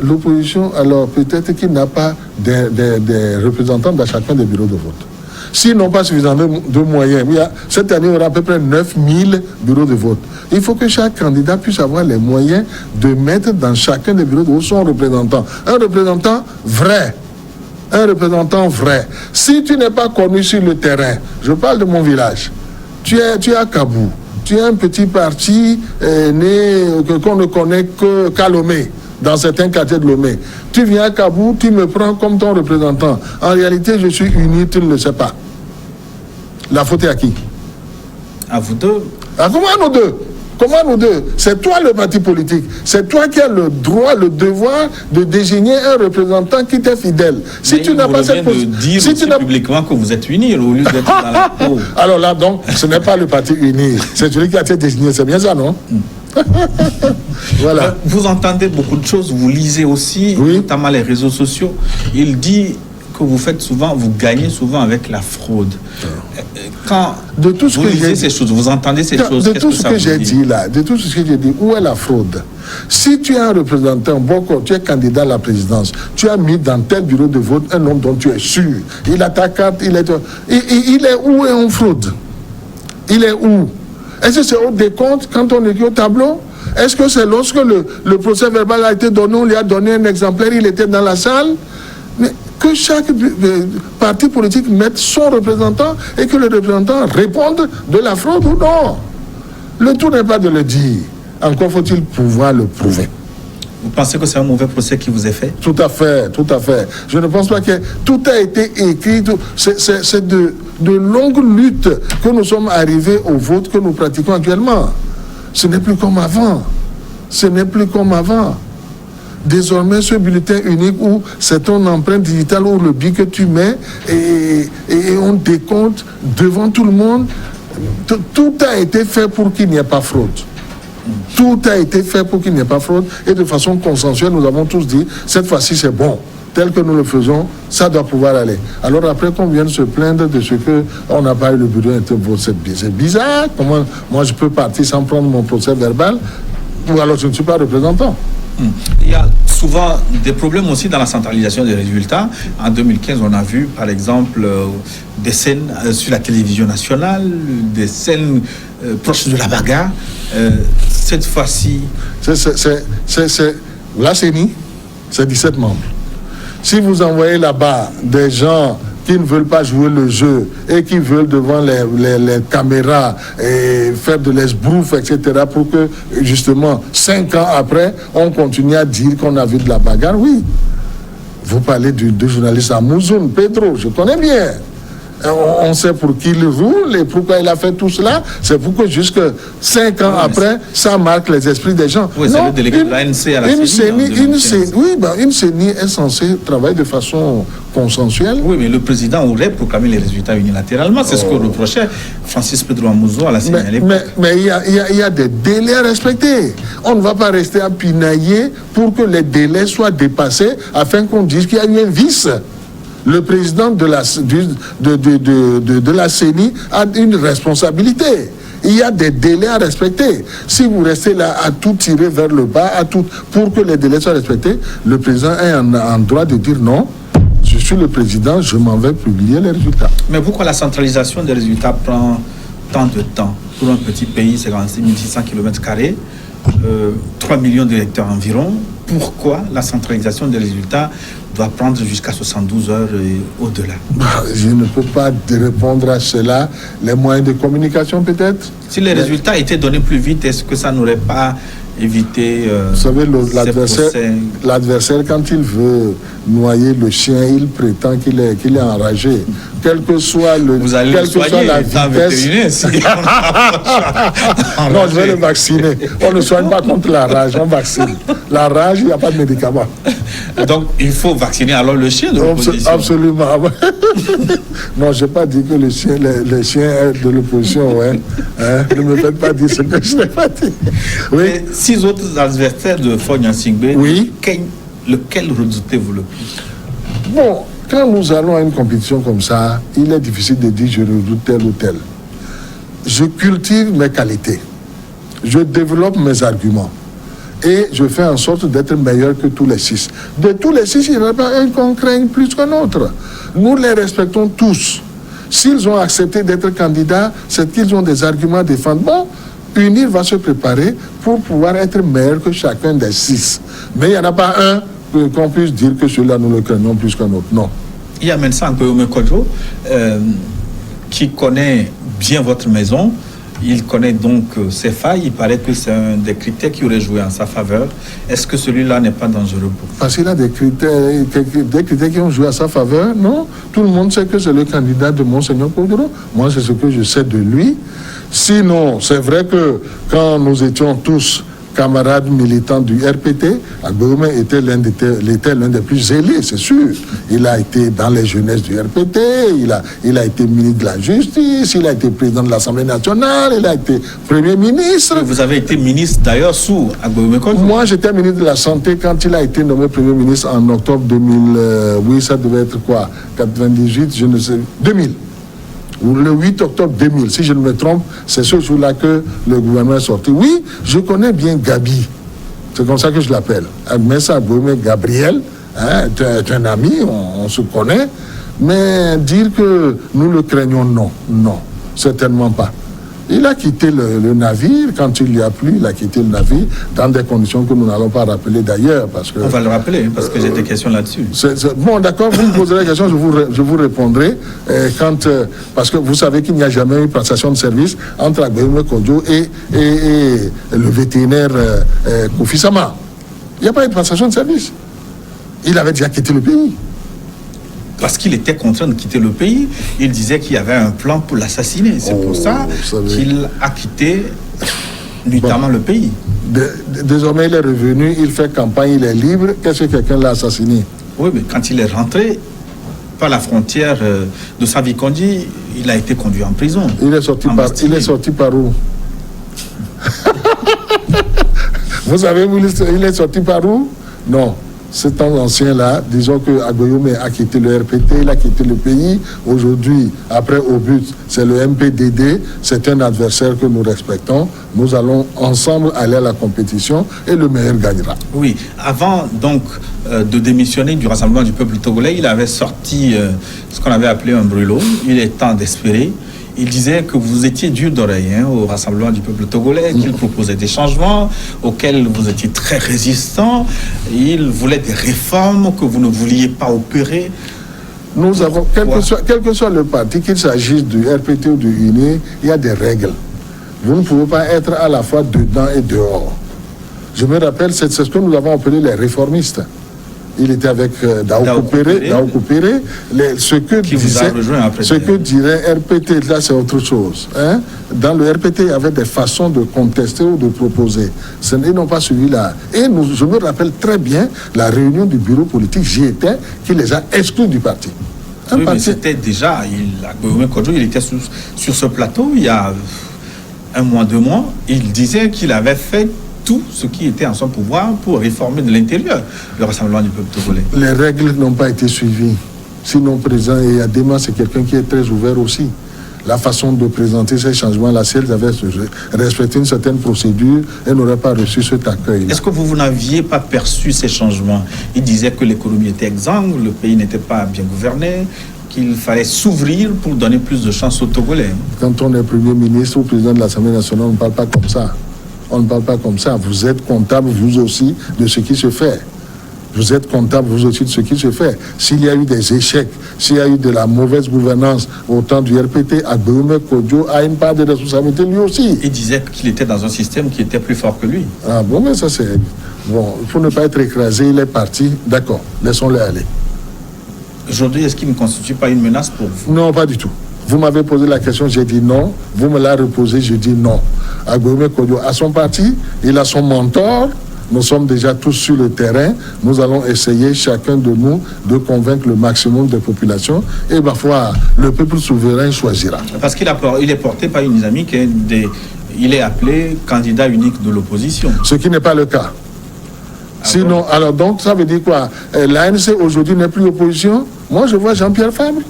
L'opposition, alors peut-être qu'il n'a pas des représentants dans chacun des bureaux de vote. S'ils n'ont pas suffisamment de moyens, cette année, il y aura à peu près 9000 bureaux de vote. Il faut que chaque candidat puisse avoir les moyens de mettre dans chacun des bureaux de vote son représentant. Un représentant vrai. Un représentant vrai. Si tu n'es pas connu sur le terrain, je parle de mon village, tu es à Kabou, tu es un petit parti qu'on ne connaît qu'à Lomé, dans certains quartiers de Lomé. Tu viens à Kabou, tu me prends comme ton représentant. En réalité, je suis uni, tu ne le sais pas. La faute est à qui? À vous deux. Ah, comment nous deux? Comment nous deux? C'est toi le parti politique. C'est toi qui as le droit, le devoir de désigner un représentant qui t'est fidèle. Si tu n'as pas cette possibilité, si tu n'as publiquement que vous êtes unis au lieu d'être dans la peau. Alors là, donc, ce n'est pas le parti uni. C'est celui qui a été désigné. C'est bien ça, non? Voilà. Vous entendez beaucoup de choses. Vous lisez aussi, notamment les réseaux sociaux. Il dit que que vous faites souvent, vous gagnez souvent avec la fraude. Quand de tout ce vous que lisez ces choses, vous entendez ces choses, de tout ce que j'ai dit là, de tout ce que j'ai dit, où est la fraude? Si tu es un représentant, Boko, tu es candidat à la présidence, tu as mis dans tel bureau de vote un homme dont tu es sûr, il a ta carte, il est où est en fraude? Il est où? Est-ce que c'est au décompte quand on écrit au tableau? Est-ce que c'est lorsque le procès verbal a été donné, on lui a donné un exemplaire, il était dans la salle? Mais que chaque parti politique mette son représentant et que le représentant réponde de la fraude ou non. Le tout n'est pas de le dire. Encore faut-il pouvoir le prouver. Vous pensez que c'est un mauvais procès qui vous est fait? Tout à fait, tout à fait. Je ne pense pas que tout a été écrit. C'est de longues luttes que nous sommes arrivés au vote que nous pratiquons actuellement. Ce n'est plus comme avant. Ce n'est plus comme avant. Désormais, ce bulletin unique où c'est ton empreinte digitale ou le billet que tu mets et on décompte devant tout le monde. Tout a été fait pour qu'il n'y ait pas fraude. Tout a été fait pour qu'il n'y ait pas fraude et de façon consensuelle, nous avons tous dit, cette fois-ci c'est bon. Tel que nous le faisons, ça doit pouvoir aller. Alors après qu'on vienne se plaindre de ce qu'on n'a pas eu le bureau de c'est bizarre. Comment moi je peux partir sans prendre mon procès verbal ou alors je ne suis pas représentant. Il y a souvent des problèmes aussi dans la centralisation des résultats. En 2015, on a vu, par exemple, des scènes sur la télévision nationale, des scènes proches de la bagarre. Cette fois-ci... La CENI, c'est 17 membres. Si vous envoyez là-bas des gens qui ne veulent pas jouer le jeu et qui veulent devant les caméras et faire de l'esbrouf, etc., pour que, justement, 5 ans après, on continue à dire qu'on a vu de la bagarre, oui. Vous parlez de journaliste à Mouzoun, Pedro, je connais bien. On sait pour qui il roule et pourquoi il a fait tout cela. C'est pour que jusque 5 ans après, ça marque les esprits des gens. Oui, c'est le délégué de l'ANC à la CENI. Une CENI est censée travailler de façon consensuelle. Oui, mais le président aurait proclamé les résultats unilatéralement. C'est ce que reprochait Francis Pedro Amuzo à la CENI à l'époque. Mais il y a des délais à respecter. On ne va pas rester à pinailler pour que les délais soient dépassés afin qu'on dise qu'il y a eu un vice. Le président de la CENI a une responsabilité. Il y a des délais à respecter. Si vous restez là à tout tirer vers le bas, pour que les délais soient respectés, le président est en droit de dire non. Je suis le président, je m'en vais publier les résultats. Mais pourquoi la centralisation des résultats prend tant de temps? Pour un petit pays, c'est 600 km², 3 millions d'électeurs environ. Pourquoi la centralisation des résultats doit prendre jusqu'à 72 heures et au-delà? Je ne peux pas répondre à cela. Les moyens de communication peut-être. Si les résultats étaient donnés plus vite, est-ce que ça n'aurait pas évité vous savez, l'adversaire, quand il veut noyer le chien, il prétend qu'il est enragé. Quel que soit la vitesse. Non, je vais le vacciner. On ne soigne pas contre la rage, on vaccine. La rage, il n'y a pas de médicament. Donc, il faut vacciner alors le chien de l'opposition. Absolument. Non, je n'ai pas dit que les chiens de l'opposition, ouais. Ne me faites pas dire ce que je n'ai pas dit. Oui. Et 6 autres adversaires de Faure Gnassingbé, oui. Lequel redoutez-vous le plus? Bon, quand nous allons à une compétition comme ça, il est difficile de dire je redoute tel ou tel. Je cultive mes qualités. Je développe mes arguments. Et je fais en sorte d'être meilleur que tous les 6. De tous les 6, il n'y en a pas un qu'on craigne plus qu'un autre. Nous les respectons tous. S'ils ont accepté d'être candidats, c'est qu'ils ont des arguments à défendre. Bon, UNIR va se préparer pour pouvoir être meilleur que chacun des 6. Mais il n'y en a pas un qu'on puisse dire que celui-là nous le craignons plus qu'un autre. Non. Il y a Mensah Nkoyome Kodjo qui connaît bien votre maison. Il connaît donc ses failles. Il paraît que c'est un des critères qui aurait joué en sa faveur. Est-ce que celui-là n'est pas dangereux pour vous? Parce qu'il a des critères qui ont joué à sa faveur. Non, tout le monde sait que c'est le candidat de Monseigneur Kodjo. Moi, c'est ce que je sais de lui. Sinon, c'est vrai que quand nous étions tous camarade militant du RPT. Agbeoumé était l'un des plus zélés, c'est sûr. Il a été dans les jeunesses du RPT, il a été ministre de la Justice, il a été président de l'Assemblée nationale, il a été Premier ministre. Vous avez été ministre d'ailleurs sous Agbeoumé Kodjo. Moi, j'étais ministre de la Santé quand il a été nommé Premier ministre en octobre 2000. Oui, ça devait être quoi 98, je ne sais, 2000. Ou le 8 octobre 2000, si je ne me trompe, c'est ce jour-là que le gouvernement est sorti. Oui, je connais bien Gabi, c'est comme ça que je l'appelle. Agmessa Agbeoumé Gabriel, hein, est un ami, on se connaît, mais dire que nous le craignons, non, certainement pas. Il a quitté le navire, quand il y a plu, il a quitté le navire dans des conditions que nous n'allons pas rappeler d'ailleurs. Parce que, on va le rappeler, parce que j'ai des questions là-dessus. Bon, d'accord, vous me poserez la question, je vous répondrai. Parce que vous savez qu'il n'y a jamais eu passation de service entre Agbeoumé Kodjo et le vétérinaire Kofi Sama. Il n'y a pas eu de passation de service. Il avait déjà quitté le pays. Parce qu'il était contraint de quitter le pays, il disait qu'il y avait un plan pour l'assassiner. C'est pour ça qu'il a quitté notamment le pays. Désormais, il est revenu, il fait campagne, il est libre. Qu'est-ce que quelqu'un l'a assassiné? Oui, mais quand il est rentré par la frontière de Savikondi, il a été conduit en prison. Il est sorti par où? Vous savez où il est sorti par où? Non. Ce temps ancien-là, disons que Agbeoumé a quitté le RPT, il a quitté le pays. Aujourd'hui, après au but, c'est le MPDD, c'est un adversaire que nous respectons. Nous allons ensemble aller à la compétition et le meilleur gagnera. Oui, avant donc de démissionner du Rassemblement du peuple togolais, il avait sorti ce qu'on avait appelé un brûlot. Il est temps d'espérer. Il disait que vous étiez dur d'oreille au Rassemblement du peuple togolais, qu'il proposait des changements auxquels vous étiez très résistant. Il voulait des réformes que vous ne vouliez pas opérer. Nous avons, quel que soit le parti, qu'il s'agisse du RPT ou du UNI, il y a des règles. Vous ne pouvez pas être à la fois dedans et dehors. Je me rappelle, c'est ce que nous avons appelé les réformistes. Il était avec Daoukou Péré. Ce que dirait RPT, là c'est autre chose. Hein? Dans le RPT, il y avait des façons de contester ou de proposer. Ils n'ont pas suivi là. Et je me rappelle très bien la réunion du bureau politique, j'y étais, qui les a exclus du parti. Oui, mais c'était déjà, Agbeoumé Kodjo, il était sur ce plateau il y a un mois, 2 mois. Il disait qu'il avait fait tout ce qui était en son pouvoir pour réformer de l'intérieur le Rassemblement du peuple togolais. Les règles n'ont pas été suivies. Sinon, président Adema, c'est quelqu'un qui est très ouvert aussi. La façon de présenter ces changements-là, si elles avaient respecté une certaine procédure, elles n'auraient pas reçu cet accueil. Est-ce que vous n'aviez pas perçu ces changements? Il disait que l'économie était exsangue, le pays n'était pas bien gouverné, qu'il fallait s'ouvrir pour donner plus de chance aux Togolais. Quand on est Premier ministre ou président de l'Assemblée nationale, on ne parle pas comme ça. On ne parle pas comme ça. Vous êtes comptable, vous aussi, de ce qui se fait. Vous êtes comptable, vous aussi, de ce qui se fait. S'il y a eu des échecs, s'il y a eu de la mauvaise gouvernance au temps du RPT, Agbeoumé Kodjo a une part de responsabilité lui aussi. Il disait qu'il était dans un système qui était plus fort que lui. Ah bon, mais ça c'est... Bon, il faut ne pas être écrasé, il est parti. D'accord, laissons-le aller. Aujourd'hui, est-ce qu'il ne constitue pas une menace pour vous? Non, pas du tout. Vous m'avez posé la question, j'ai dit non. Vous me la reposez, j'ai dit non. Agbeoumé Kodjo a son parti, il a son mentor. Nous sommes déjà tous sur le terrain. Nous allons essayer, chacun de nous, de convaincre le maximum des populations. Et ma foi, le peuple souverain choisira. Parce qu'il est porté par une dynamique, il est appelé candidat unique de l'opposition. Ce qui n'est pas le cas. Sinon, alors donc, ça veut dire quoi? L'ANC aujourd'hui n'est plus opposition. Moi, je vois Jean-Pierre Fabre.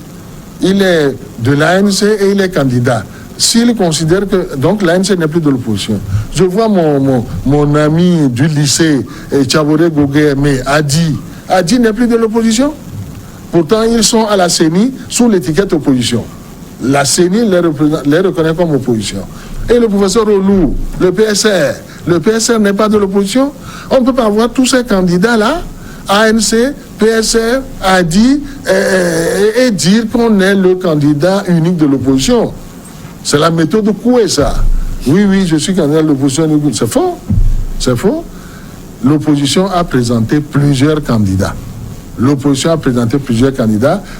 Il est de l'ANC et il est candidat. S'il considère que... Donc l'ANC n'est plus de l'opposition. Je vois mon ami du lycée, Tchaboré Gogué, mais Adi n'est plus de l'opposition. Pourtant, ils sont à la CENI sous l'étiquette opposition. La CENI les reconnaît comme opposition. Et le professeur Olou, le PSR n'est pas de l'opposition. On ne peut pas avoir tous ces candidats-là, ANC, PSR, Adi, et dire qu'on est le candidat unique de l'opposition. C'est la méthode de Koué, ça. Oui, je suis candidat de l'opposition. C'est faux. C'est faux. L'opposition a présenté plusieurs candidats.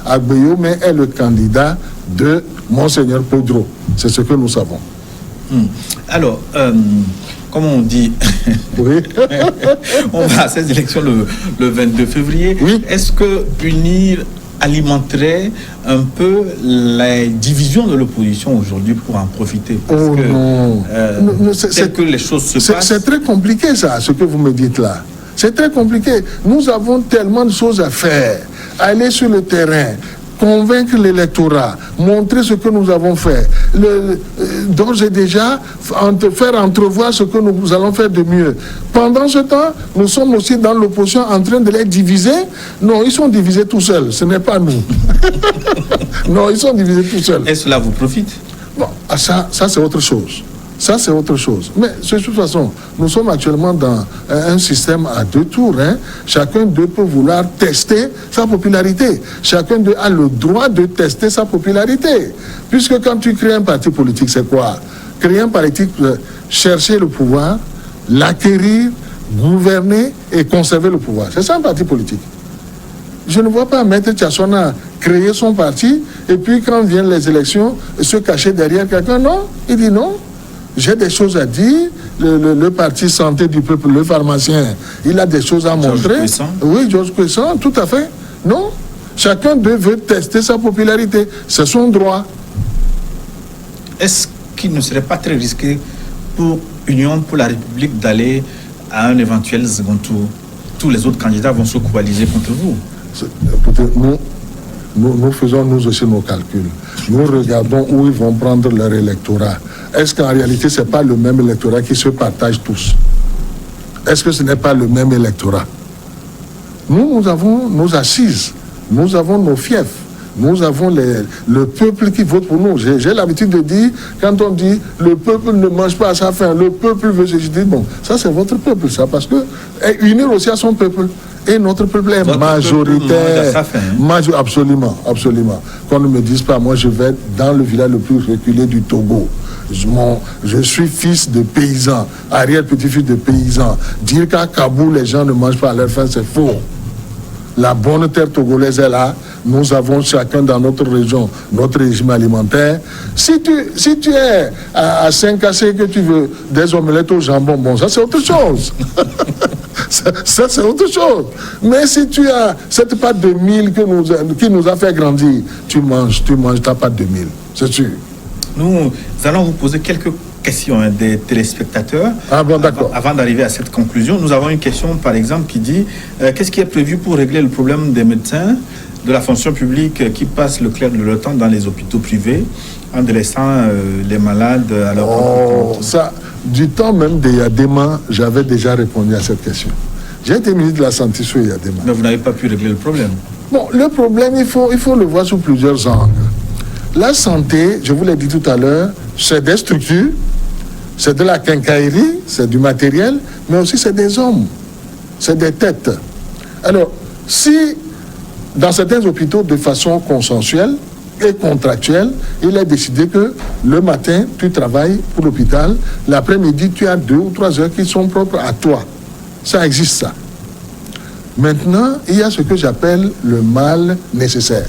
Agbeoumé est le candidat de Monseigneur Podro. C'est ce que nous savons. Alors, comme on dit, oui. on va à ces élections le 22 février. Oui. Est-ce que unir alimenterait un peu la division de l'opposition aujourd'hui pour en profiter? Parce que les choses se passent. C'est très compliqué ça, ce que vous me dites là. C'est très compliqué. Nous avons tellement de choses à faire. Aller sur le terrain, convaincre l'électorat, montrer ce que nous avons fait. D'ores et déjà, faire entrevoir ce que nous allons faire de mieux. Pendant ce temps, nous sommes aussi dans l'opposition en train de les diviser. Non, ils sont divisés tout seuls, ce n'est pas nous. Non, ils sont divisés tout seuls. Et cela vous profite? Bon, ça c'est autre chose. Ça, c'est autre chose. Mais de toute façon, nous sommes actuellement dans un système à deux tours. Hein. Chacun d'eux peut vouloir tester sa popularité. Chacun d'eux a le droit de tester sa popularité. Puisque quand tu crées un parti politique, c'est quoi? Créer un parti, chercher le pouvoir, l'acquérir, gouverner et conserver le pouvoir. C'est ça un parti politique. Je ne vois pas Maître Tchassona créer son parti et puis quand viennent les élections, se cacher derrière quelqu'un. Non, il dit non. J'ai des choses à dire. Le parti Santé du Peuple, le pharmacien, il a des choses à montrer. Oui, Georges Cuesson, tout à fait. Non, chacun d'eux veut tester sa popularité. C'est son droit. Est-ce qu'il ne serait pas très risqué pour Union pour la République d'aller à un éventuel second tour? Tous les autres candidats vont se coaliser contre vous. Nous faisons nous aussi nos calculs. Nous regardons où ils vont prendre leur électorat. Est-ce qu'en réalité, ce n'est pas le même électorat qui se partage tous? Est-ce que ce n'est pas le même électorat? Nous avons nos assises, nous avons nos fiefs, nous avons le peuple qui vote pour nous. J'ai l'habitude de dire, quand on dit le peuple ne mange pas à sa faim, le peuple veut se dire, bon, ça c'est votre peuple, ça, parce que unir aussi à son peuple. Et notre peuple est majoritaire. Absolument, absolument. Qu'on ne me dise pas, moi je vais dans le village le plus reculé du Togo. Je suis fils de paysan, arrière-petit-fils de paysan. Dire qu'à Kaboul, les gens ne mangent pas à leur faim, c'est faux. La bonne terre togolaise est là. Nous avons chacun dans notre région notre régime alimentaire. Si tu es à Saint-Cassé que tu veux des omelettes au jambon, bon, ça c'est autre chose. Ça c'est autre chose. Mais si tu as cette pâte de mil qui nous a fait grandir, tu manges ta pâte de mil, c'est sûr. Nous allons vous poser quelques questions des téléspectateurs. Ah bon, d'accord. Avant d'arriver à cette conclusion, nous avons une question, par exemple, qui dit qu'est-ce qui est prévu pour régler le problème des médecins de la fonction publique qui passent le clair de leur temps dans les hôpitaux privés en délaissant les malades à leur propre. Ça, du temps même de Yadema, j'avais déjà répondu à cette question. J'ai été ministre de la Santé sur Yadema. Mais vous n'avez pas pu régler le problème. Bon, le problème, il faut le voir sous plusieurs angles. La santé, je vous l'ai dit tout à l'heure, c'est des structures, c'est de la quincaillerie, c'est du matériel, mais aussi c'est des hommes, c'est des têtes. Alors, si dans certains hôpitaux, de façon consensuelle et contractuelle, il est décidé que le matin, tu travailles pour l'hôpital, l'après-midi, tu as 2 ou 3 heures qui sont propres à toi. Ça existe, ça. Maintenant, il y a ce que j'appelle le mal nécessaire.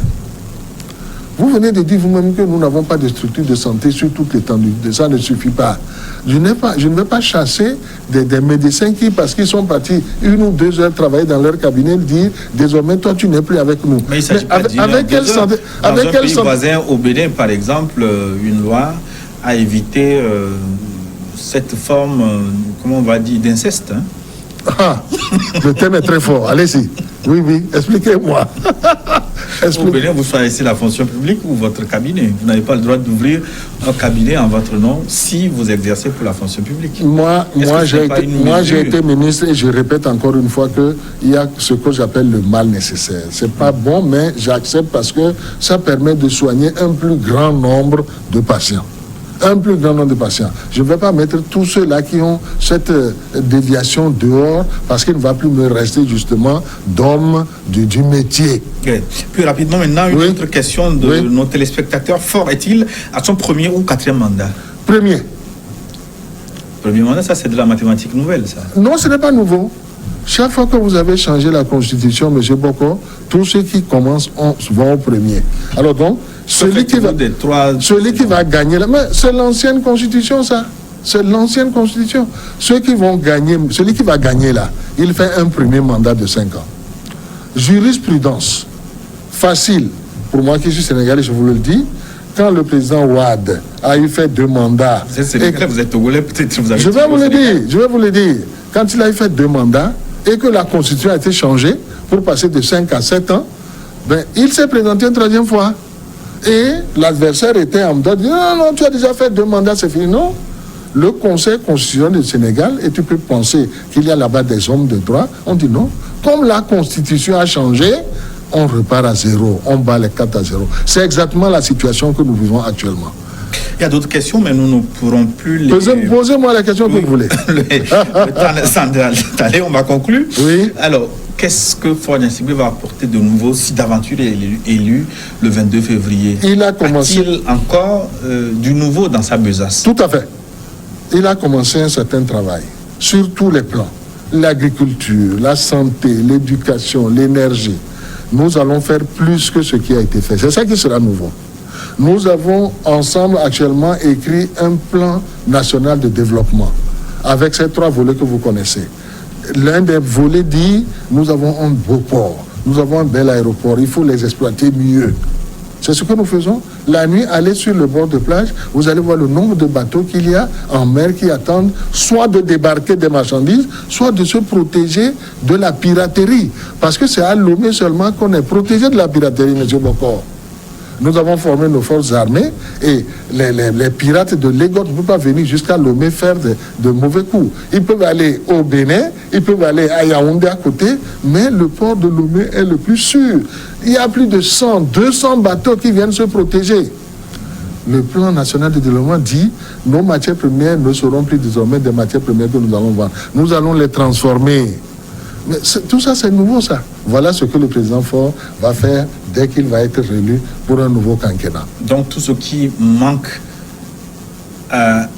Vous venez de dire vous-même que nous n'avons pas de structure de santé sur toute l'étendue. Ça ne suffit pas. Je ne vais pas chasser des médecins qui, parce qu'ils sont partis 1 ou 2 heures travailler dans leur cabinet, dire désormais toi tu n'es plus avec nous. Mais il s'agit pas avec quelle santé? Dans un pays voisin, au Bénin par exemple, une loi a évité cette forme, comment on va dire, d'inceste. Hein? Ah, le thème est très fort. Allez-y. Oui, expliquez-moi. Au Bénin, vous choisissez la fonction publique ou votre cabinet. Vous n'avez pas le droit d'ouvrir un cabinet en votre nom si vous exercez pour la fonction publique. Moi j'ai été ministre et je répète encore une fois qu'il y a ce que j'appelle le mal nécessaire. C'est pas bon, mais j'accepte parce que ça permet de soigner un plus grand nombre de patients. Un plus grand nombre de patients. Je ne vais pas mettre tous ceux-là qui ont cette déviation dehors parce qu'il ne va plus me rester justement d'hommes du métier. Okay. Plus rapidement maintenant, une autre question de nos téléspectateurs. Fort est-il à son 1er ou 4e mandat? Premier. Premier mandat, ça c'est de la mathématique nouvelle, ça? Non, ce n'est pas nouveau. Chaque fois que vous avez changé la Constitution, M. Boko, tous ceux qui commencent vont au premier. Alors donc, celui qui va gagner, mais c'est l'ancienne Constitution, ça. C'est l'ancienne constitution. Celui qui va gagner là, il fait un premier mandat de 5 ans. Jurisprudence, facile. Pour moi qui suis sénégalais, je vous le dis, quand le président Ouad a eu fait 2 mandats... Vous êtes sénégalais, vous êtes togolais, peut-être vous avez... Je vais vous le dire. Quand il a eu fait 2 mandats et que la constitution a été changée pour passer de 5 à 7 ans, ben, il s'est présenté une 3e fois. Et l'adversaire était en mode, non, tu as déjà fait 2 mandats, c'est fini. Non. Le Conseil constitutionnel du Sénégal, et tu peux penser qu'il y a là-bas des hommes de droit, on dit non. Comme la constitution a changé, on repart à 0, on bat les 4 à 0. C'est exactement la situation que nous vivons actuellement. Il y a d'autres questions, mais nous ne pourrons plus les... Posez-moi la question que vous voulez. Le temps d'aller, on va conclure. Oui. Alors, qu'est-ce que Faure Gnassingbé va apporter de nouveau si d'aventure il est élu le 22 février? Il a commencé... A-t-il encore du nouveau dans sa besace? Tout à fait. Il a commencé un certain travail sur tous les plans. L'agriculture, la santé, l'éducation, l'énergie. Nous allons faire plus que ce qui a été fait. C'est ça qui sera nouveau. Nous avons ensemble actuellement écrit un plan national de développement avec ces 3 volets que vous connaissez. L'un des volets dit, nous avons un beau port, nous avons un bel aéroport, il faut les exploiter mieux. C'est ce que nous faisons. La nuit, allez sur le bord de plage, vous allez voir le nombre de bateaux qu'il y a en mer qui attendent soit de débarquer des marchandises, soit de se protéger de la piraterie. Parce que c'est à Lomé seulement qu'on est protégé de la piraterie, M. Bokor. Nous avons formé nos forces armées et les pirates de Lagos ne peuvent pas venir jusqu'à Lomé faire de mauvais coups. Ils peuvent aller au Bénin, ils peuvent aller à Yaoundé à côté, mais le port de Lomé est le plus sûr. Il y a plus de 200 bateaux qui viennent se protéger. Le plan national de développement dit nos matières premières ne seront plus désormais des matières premières que nous allons vendre. Nous allons les transformer. Mais tout ça, c'est nouveau, ça. Voilà ce que le président Faure va faire dès qu'il va être réélu pour un nouveau quinquennat. Donc, tout ce qui manque à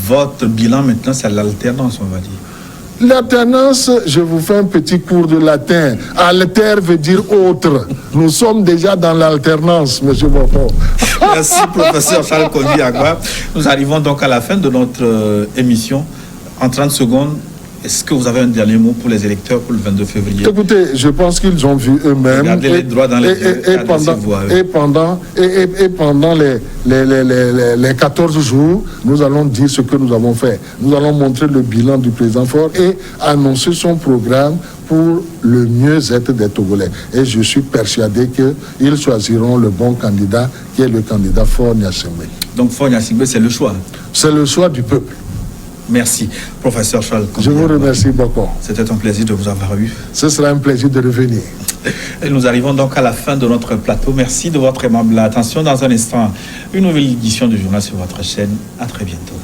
votre bilan maintenant, c'est l'alternance, on va dire. L'alternance, je vous fais un petit cours de latin. Alter veut dire autre. Nous sommes déjà dans l'alternance, M. Bokor. Merci, professeur Charles Kondi Agba. Nous arrivons donc à la fin de notre émission. En 30 secondes, est-ce que vous avez un dernier mot pour les électeurs pour le 22 février? Écoutez, je pense qu'ils ont vu eux-mêmes. Regardez-les droit dans les yeux. Et pendant les 14 jours, nous allons dire ce que nous avons fait. Nous allons montrer le bilan du président Faure et annoncer son programme pour le mieux-être des Togolais. Et je suis persuadé qu'ils choisiront le bon candidat, qui est le candidat Faure Gnassingbé. Donc Faure Gnassingbé, c'est le choix? C'est le choix du peuple. Merci, professeur Charles. Je vous remercie beaucoup. C'était un plaisir de vous avoir eu. Ce sera un plaisir de revenir. Et nous arrivons donc à la fin de notre plateau. Merci de votre aimable attention. Dans un instant, une nouvelle édition du journal sur votre chaîne. À très bientôt.